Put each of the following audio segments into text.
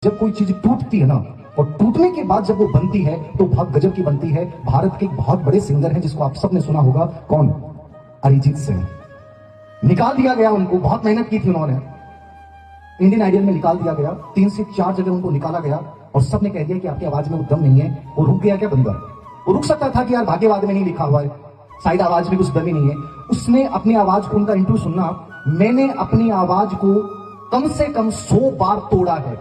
जब कोई चीज टूटती है ना और टूटने के बाद जब वो बनती है तो बहुत गजब की बनती है। भारत के एक बहुत बड़े सिंगर हैं जिसको आप सबने सुना होगा, कौन? अरिजीत सिंह। निकाल दिया गया उनको, बहुत मेहनत की थी उन्होंने, इंडियन आइडल में निकाल दिया गया, 3 से 4 जगह उनको निकाला गया और सबने कह दिया कि आपकी आवाज में वो दम नहीं है। वो रुक गया क्या बंदा? वो रुक सकता था कि यार भाग्यवाद में नहीं लिखा हुआ है, शायद आवाज में कुछ दम ही नहीं है। उसने अपनी आवाज को, उनका इंटरव्यू सुनना, मैंने अपनी आवाज को कम से कम 100 बार तोड़ा है,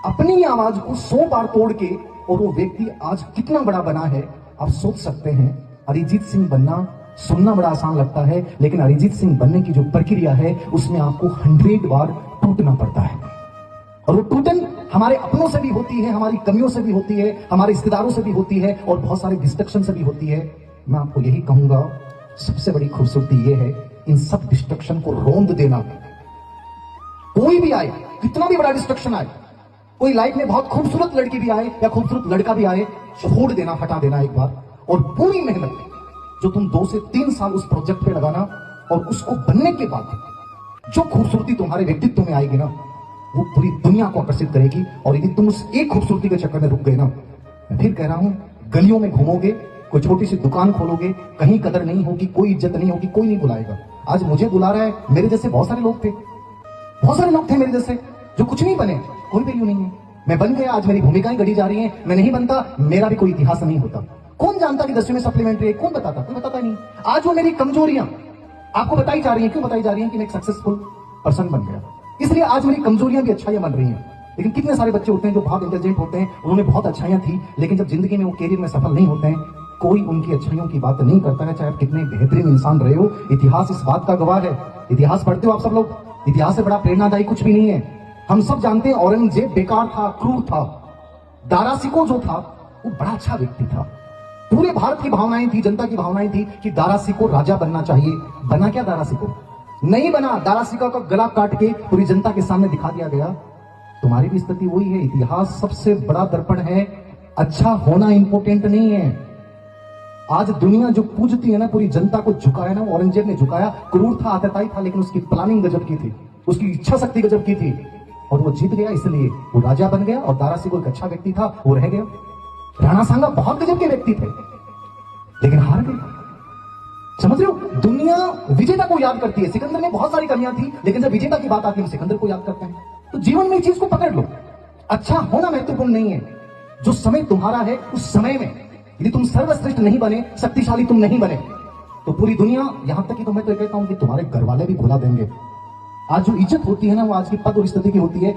अपनी आवाज को 100 बार तोड़ के, और वो व्यक्ति आज कितना बड़ा बना है आप सोच सकते हैं। अरिजीत सिंह बनना, सुनना बड़ा आसान लगता है, लेकिन अरिजीत सिंह बनने की जो प्रक्रिया है उसमें आपको 100 बार टूटना पड़ता है। और वो टूटन हमारे अपनों से भी होती है, हमारी कमियों से भी होती है, हमारे रिश्तेदारों से भी होती है और बहुत सारे डिस्ट्रक्शन से भी होती है। मैं आपको यही कहूंगा, सबसे बड़ी खूबसूरती ये है इन सब डिस्ट्रक्शन को रौंद देना। कोई भी आए, कितना भी बड़ा डिस्ट्रक्शन आए, कोई लाइफ में बहुत खूबसूरत लड़की भी आए या खूबसूरत लड़का भी आए, छोड़ देना, हटा देना एक बार, और पूरी मेहनत जो तुम 2 से 3 साल उस प्रोजेक्ट पे लगाना, और उसको बनने के बाद जो खूबसूरती तुम्हारे व्यक्तित्व में आएगी ना, वो पूरी दुनिया को आकर्षित करेगी। और यदि तुम उस एक खूबसूरती के चक्कर में रुक गए ना, मैं फिर कह रहा हूं, गलियों में घूमोगे, कोई छोटी सी दुकान खोलोगे, कहीं कदर नहीं होगी, कोई इज्जत नहीं होगी, कोई नहीं बुलाएगा। आज मुझे बुला रहा है, मेरे जैसे बहुत सारे लोग थे, बहुत सारे लोग थे मेरे जैसे जो कुछ नहीं बने, कोई वैल्यू नहीं है। मैं बन गया, आज मेरी भूमिकाएं गढ़ी जा रही हैं, मैं नहीं बनता, मेरा भी कोई इतिहास नहीं होता। कौन जानता कि 10वीं में सप्लीमेंट्री है? कौन बताता? कोई बताता नहीं। आज वो मेरी कमजोरियां आपको बताई जा रही हैं। क्यों बताई जा रही हैं? कि मैं एक सक्सेसफुल पर्सन बन गया, इसलिए आज मेरी कमजोरियां भी अच्छाइयां बन रही हैं। लेकिन कितने सारे बच्चे होते हैं जो बहुत इंटेलिजेंट होते हैं, उन्होंने बहुत अच्छाइयां थी, लेकिन जब जिंदगी में वो कैरियर में सफल नहीं होते हैं, कोई उनकी अच्छाइयों की बात नहीं करता है, चाहे आप कितने बेहतरीन इंसान रहे हो। इतिहास इस बात का गवाह है। इतिहास पढ़ते हो आप सब लोग, इतिहास से बड़ा प्रेरणादायी कुछ भी नहीं है। हम सब जानते हैं औरंगजेब बेकार था, क्रूर था। दारा सिको जो था वो बड़ा अच्छा व्यक्ति था। पूरे भारत की भावनाएं थी, जनता की भावनाएं थी कि दारा सिको राजा बनना चाहिए। बना क्या दारा सिको? नहीं बना। दारा सिको का गला काट के पूरी जनता के सामने दिखा दिया गया। तुम्हारी भी स्थिति वही है। इतिहास सबसे बड़ा दर्पण है। अच्छा होना इंपॉर्टेंट नहीं है। आज दुनिया जो पूजती है ना, पूरी जनता को झुकाया ना, औरंगजेब ने झुकाया। क्रूर था, आतताई था, लेकिन उसकी प्लानिंग गजब की थी, उसकी इच्छा शक्ति गजब की थी, और वो जीत गया, इसलिए वो राजा बन गया। और दारा सिको एक अच्छा व्यक्ति था, वो रह गया। राणा सांगा बहुत गजब के व्यक्ति थे, लेकिन हार गए। समझ रहे हो? दुनिया विजेता को याद करती है। सिकंदर में बहुत सारी कमियां थी, लेकिन जब विजेता की बात आती है हम सिकंदर को याद करते हैं। तो जीवन में इस चीज को पकड़ लो, अच्छा होना महत्वपूर्ण नहीं है। जो समय तुम्हारा है, उस समय में यदि तुम सर्वश्रेष्ठ नहीं बने, शक्तिशाली तुम नहीं बने, तो पूरी दुनिया, यहां तक कि तो मैं तो कहता हूं कि तुम्हारे घर वाले भी भुला देंगे। आज जो इज्जत होती है ना, वो आज की पद और स्थिति की होती है।